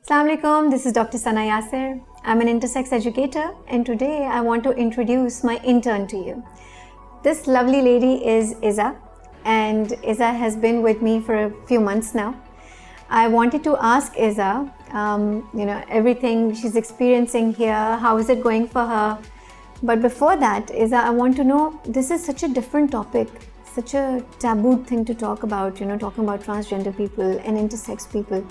Assalamu alaikum, this is Dr. Sana Yasser. I'm an intersex educator and today I want to introduce my intern to you. This lovely lady is Izzah and Izzah has been with me for a few months now. I wanted to ask Izzah, everything she's experiencing here, how is it going for her? But before that, Izzah, I want to know, this is such a different topic, such a taboo thing to talk about, talking about transgender people and intersex people.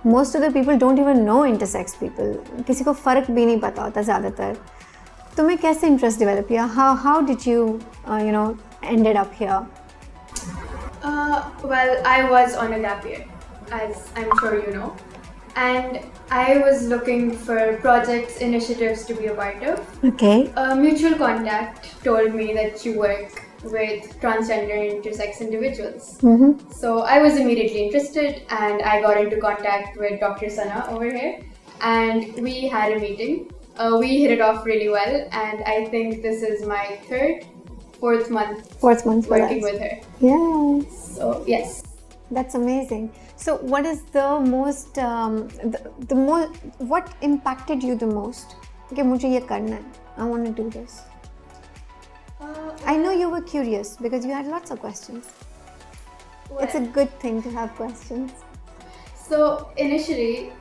Most of the people don't even know intersex people. किसी को फ़र्क भी नहीं पता होता ज़्यादातर. तुम्हें कैसे interest develop किया? How did you, ended up here? Well, I was on a gap year, as I'm sure you know. And I was looking for projects, initiatives to be a part of. Okay. A mutual contact told me that you work with transgender and intersex individuals. Mm-hmm. So I was immediately interested and I got into contact with Dr. Sana over here and we had a meeting. We hit it off really well and I think this is my fourth month working with her. Yes. So yes. That's amazing. So what is the most, what impacted you the most? Okay, मुझे ये करना है. I want to do this. I know you were curious because you had lots of questions. Well, it's a good thing to have questions. So initially,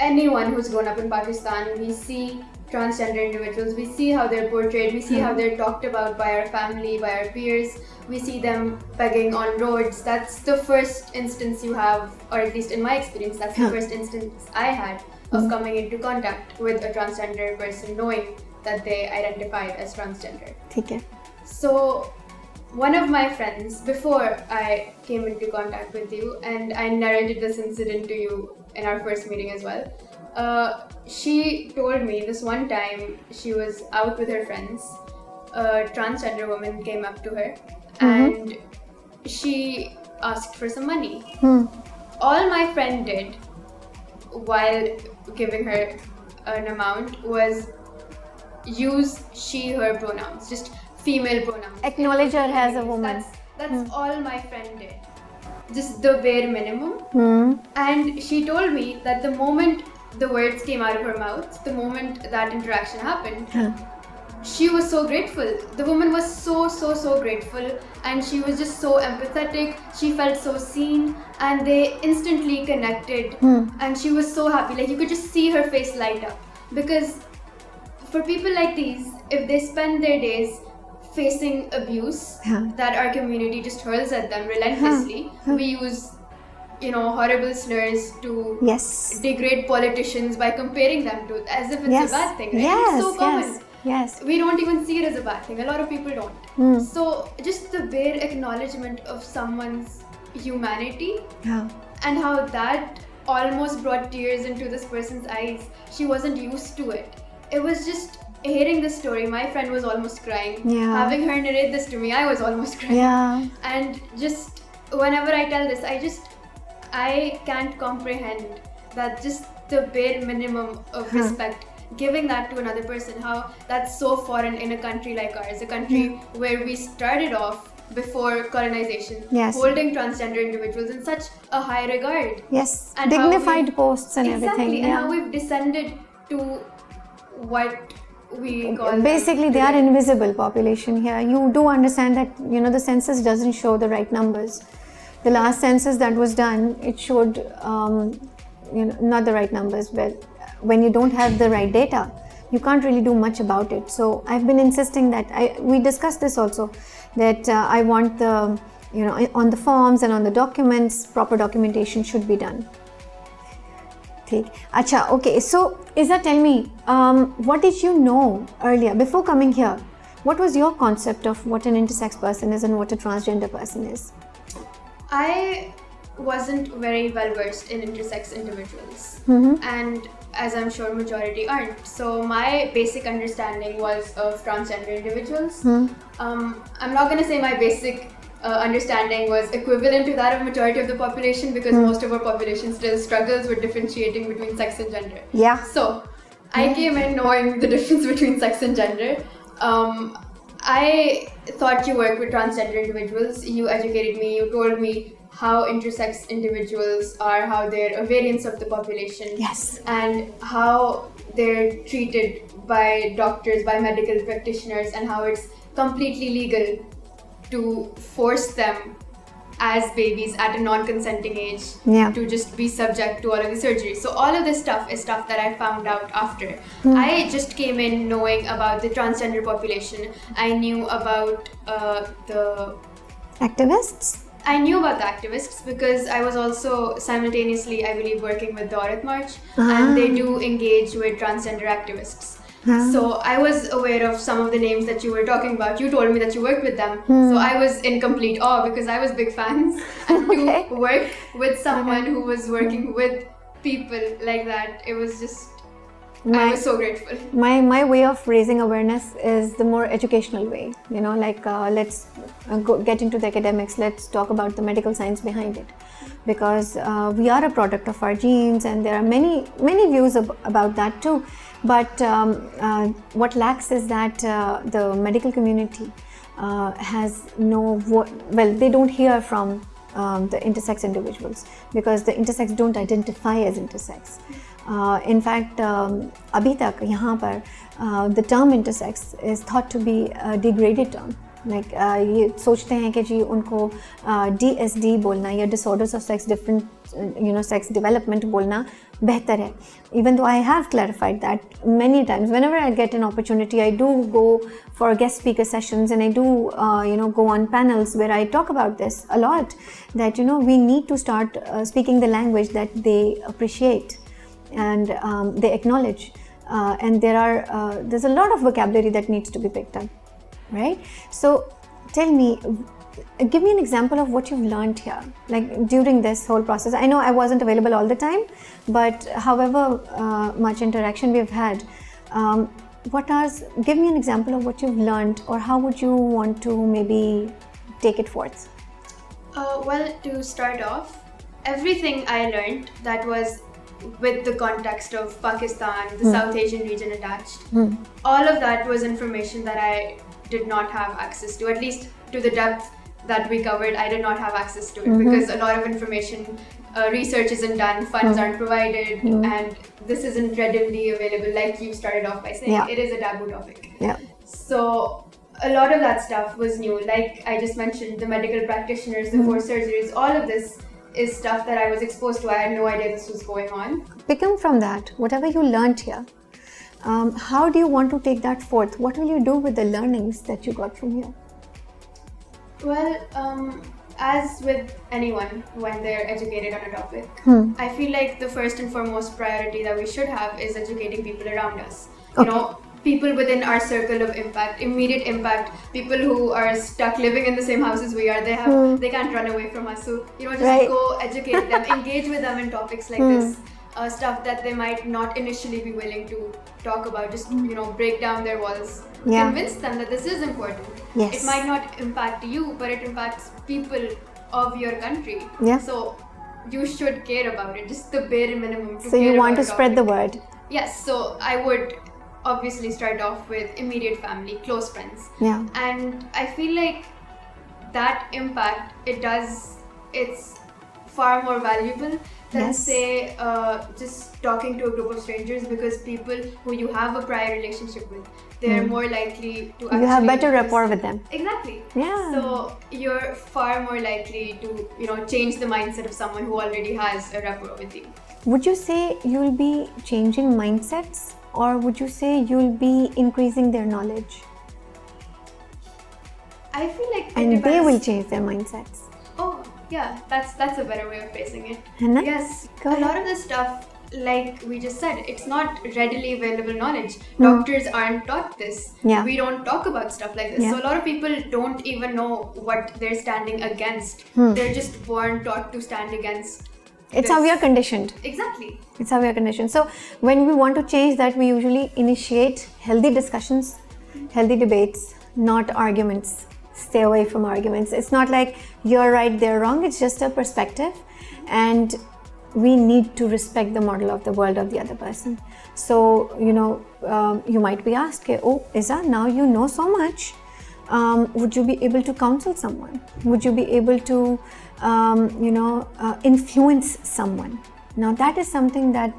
anyone who's grown up in Pakistan, we see transgender individuals, we see how they're portrayed, we see how they're talked about by our family, by our peers, we see them begging on roads. That's the first instance you have, or at least in my experience, that's the first instance I had of coming into contact with a transgender person, knowing that they identified as transgender. Okay. So one of my friends, before I came into contact with you, and I narrated this incident to you in our first meeting as well, she told me this one time she was out with her friends, a transgender woman came up to her and she asked for some money. All my friend did while giving her an amount was use she, her pronouns, just female pronouns. Acknowledge her as a woman. That's all my friend did. Just the bare minimum. And she told me that the moment the words came out of her mouth, the moment that interaction happened, she was so grateful. The woman was so grateful and she was just so empathetic. She felt so seen and they instantly connected and she was so happy. Like you could just see her face light up. Because for people like these, if they spend their days facing abuse that our community just hurls at them relentlessly, we use horrible slurs to degrade politicians by comparing them to, as if it's a bad thing, right? It's so common. Yes. We don't even see it as a bad thing. A lot of people don't. So just the bare acknowledgement of someone's humanity and how that almost brought tears into this person's eyes. She wasn't used to it. It was just hearing this story, my friend was almost crying. Having her narrate this to me, I was almost crying. And just whenever I tell this, I can't comprehend that just the bare minimum of respect, giving that to another person, how that's so foreign in a country like ours, a country where we started off before colonization, holding transgender individuals in such a high regard. And dignified posts and everything. And how we've descended to what we call basically they are invisible population here. You do understand that the census doesn't show the right numbers. The last census that was done, it showed not the right numbers. But when you don't have the right data, you can't really do much about it. So I've been insisting that we discussed this also, that I want the on the forms and on the documents, proper documentation should be done. Acha, okay, so Izzah, tell me, what did you know earlier, before coming here? What was your concept of what an intersex person is and what a transgender person is? I wasn't very well versed in intersex individuals, and as I'm sure majority aren't. So my basic understanding was of transgender individuals. I'm not going to say my basic understanding was equivalent to that of majority of the population because most of our population still struggles with differentiating between sex and gender. So I came in knowing the difference between sex and gender. I thought you worked with transgender individuals. You educated me, you told me how intersex individuals are, how they're a variance of the population. Yes. And how they're treated by doctors, by medical practitioners, and how it's completely legal to force them as babies at a non-consenting age to just be subject to all of the surgery. So all of this stuff is stuff that I found out after. I just came in knowing about the transgender population. I knew about the activists. I knew about the activists because I was also simultaneously, I believe, working with the Aurat March, and they do engage with transgender activists. So I was aware of some of the names that you were talking about. You told me that you worked with them. So I was in complete awe because I was big fans. And to work with someone who was working with people like that, it was just, I was so grateful. My way of raising awareness is the more educational way. You know, like let's get into the academics. Let's talk about the medical science behind it. Because we are a product of our genes, and there are many views about that too. But what lacks is that the medical community has they don't hear from the intersex individuals, because the intersex don't identify as intersex. In fact, abhi tak yahan par the term intersex is thought to be a degraded term. Like ये सोचते हैं कि जी उनको DSD बोलना या disorders of sex different sex development बोलना बेहतर है. Even though I have clarified that many times, whenever I get an opportunity, I do go for guest speaker sessions, and I do go on panels where I talk about this a lot, that we need to start speaking the language that they appreciate and they acknowledge, and there's a lot of vocabulary that needs to be picked up. Right? So tell me, give me an example of what you've learned here, like during this whole process. I know I wasn't available all the time, but however much interaction we've had, give me an example of what you've learned, or how would you want to maybe take it forth? Well, to start off, everything I learned that was with the context of Pakistan, the South Asian region attached, all of that was information that I did not have access to, at least to the depth that we covered. I did not have access to it because a lot of information, research isn't done, funds aren't provided, and this isn't readily available, like you started off by saying. It is a taboo topic. So a lot of that stuff was new. Like I just mentioned, the medical practitioners, the forced surgeries, all of this is stuff that I was exposed to. I had no idea this was going on. Picking from that, whatever you learned here, how do you want to take that forth? What will you do with the learnings that you got from here? Well, as with anyone when they're educated on a topic, I feel like the first and foremost priority that we should have is educating people around us. People within our circle of impact, immediate impact, people who are stuck living in the same house as we are, they can't run away from us. So, just go educate them, engage with them in topics like this. Stuff that they might not initially be willing to talk about, just break down their walls, convince them that this is important. It might not impact you, but it impacts people of your country. So you should care about it, just the bare minimum. So you want to spread the word. Yes, so I would obviously start off with immediate family, close friends. And I feel like that impact, it's far more valuable than say just talking to a group of strangers, because people who you have a prior relationship with, they're more likely to actually... You have better rapport with them. Exactly. So you're far more likely to, change the mindset of someone who already has a rapport with you. Would you say you'll be changing mindsets, or would you say you'll be increasing their knowledge? I feel like they will change their mindsets. Oh, yeah, that's a better way of phrasing it. Yes, a lot of this stuff, like we just said, it's not readily available knowledge. Doctors aren't taught this. We don't talk about stuff like this. So a lot of people don't even know what they're standing against. They're just born taught to stand against. It's how we are conditioned. Exactly. It's how we are conditioned. So when we want to change that, we usually initiate healthy discussions, healthy debates, not arguments. Stay away from arguments. It's not like you're right, they're wrong. It's just a perspective, and we need to respect the model of the world of the other person. So, you might be asked, oh, Izzah, now you know so much. Would you be able to counsel someone? Would you be able to influence someone. Now that is something that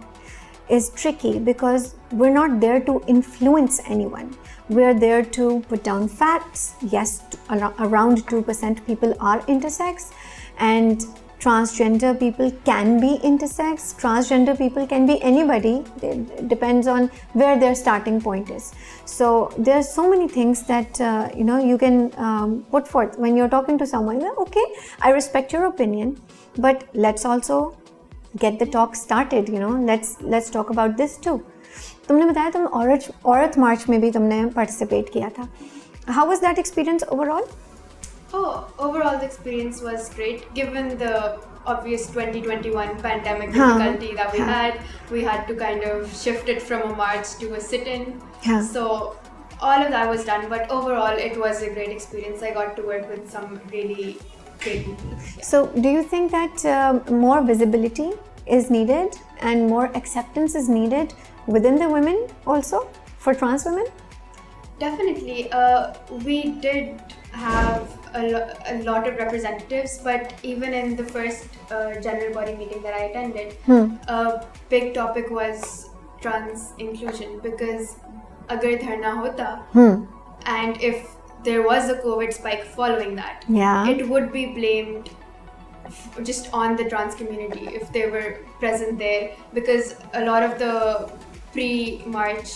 is tricky because we're not there to influence anyone. We're there to put down facts. Yes, around 2% people are intersex, and transgender people can be intersex. Transgender people can be anybody. It depends on where their starting point is. So there are so many things that you can put forth when you're talking to someone. Okay, I respect your opinion, but let's also get the talk started. Let's talk about this too. तुमने बताया तुम औरत मार्च में भी तुमने participate किया था. How was that experience overall? Oh, overall the experience was great given the obvious 2021 pandemic difficulty that we had. We had to kind of shift it from a march to a sit-in. So all of that was done, but overall it was a great experience. I got to work with some really great people. So do you think that more visibility is needed and more acceptance is needed within the women also for trans women? Definitely. We did have a lot of representatives, but even in the first general body meeting that I attended, a big topic was trans inclusion, because agar dharna hota and if there was a COVID spike following that, it would be blamed just on the trans community if they were present there, because a lot of the pre-March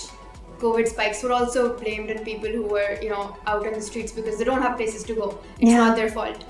COVID spikes were also blamed on people who were, out on the streets because they don't have places to go. It's not their fault.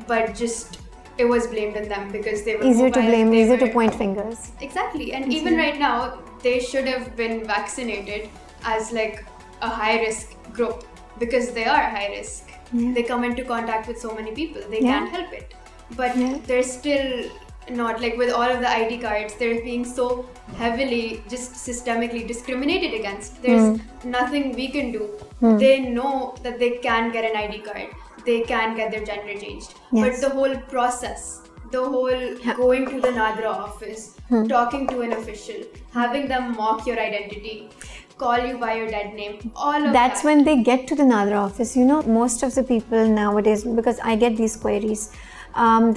But just it was blamed on them because they were easier to blame, easier to point fingers. Exactly. And even right now, they should have been vaccinated as like a high risk group because they are high risk. They come into contact with so many people. They can't help it. But they're still not, like with all of the ID cards, they're being so heavily, just systemically discriminated against. There's nothing we can do. They know that they can get an ID card, they can get their gender changed, but the whole process, the whole going to the Nadra office, talking to an official, having them mock your identity, call you by your dead name, all of that's when they get to the Nadra office. Most of the people nowadays, because I get these queries, do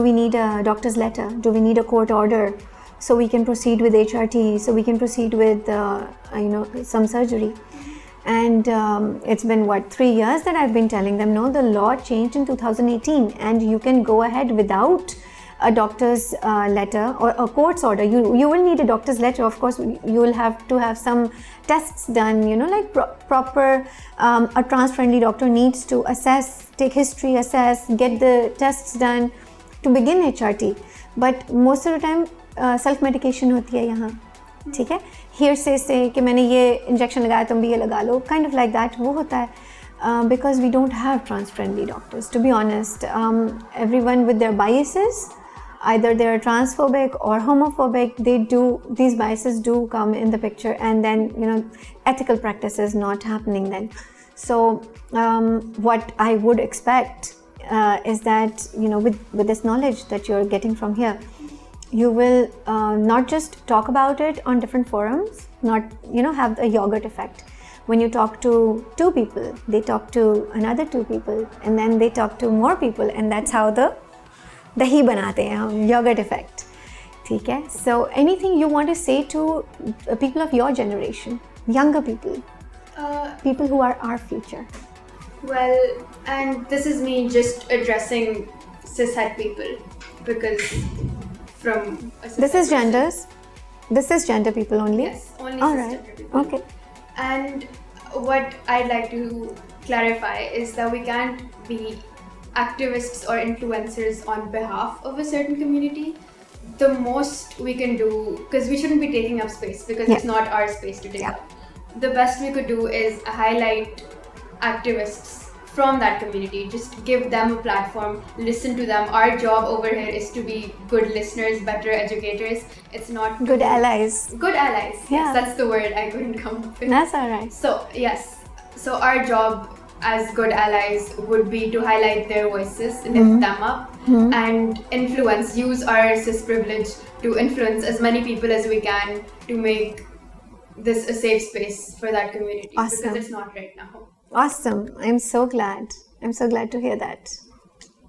we need a doctor's letter? Do we need a court order so we can proceed with HRT, so we can proceed with some surgery? And it's been 3 years that I've been telling them, no, the law changed in 2018 and you can go ahead without a doctor's letter or a court's order. You will need a doctor's letter. Of course, you will have to have some tests done, like proper, a trans-friendly doctor needs to assess, take history, assess, get the tests done to begin HRT. But most of the time, self-medication होती है यहाँ, ठीक है? Hearsay से कि मैंने ये injection लगाया तुम भी ये लगा लो, kind of like that, वो होता है. Because we don't have trans-friendly doctors, to be honest. Everyone with their biases, either they're transphobic or homophobic, these biases do come in the picture, and then ethical practice is not happening then. So what I would expect is that with this knowledge that you're getting from here, you will not just talk about it on different forums, not have a yogurt effect. When you talk to 2 people, they talk to another 2 people, and then they talk to more people, and that's how the dahi banate hain hum, yogurt effect. ठीक है? So anything you want to say to people of your generation, younger people, people who are our future? Well, and this is me just addressing cishet people, because from this is genders. This is gender people only. Yes, only cisgender people. Okay. And what I'd like to clarify is that we can't be activists or influencers on behalf of a certain community. The most we can do, because we shouldn't be taking up space, because it's not our space to take up. The best we could do is highlight activists from that community, just give them a platform, listen to them. Our job over here is to be good listeners, better educators. It's not good allies. Good allies. Yes, that's the word I couldn't come up with. That's alright. So yes, so our job as good allies would be to highlight their voices, lift them up, and use our cis privilege to influence as many people as we can to make this a safe space for that community. Awesome. Because it's not right now. Awesome. I'm so glad to hear that.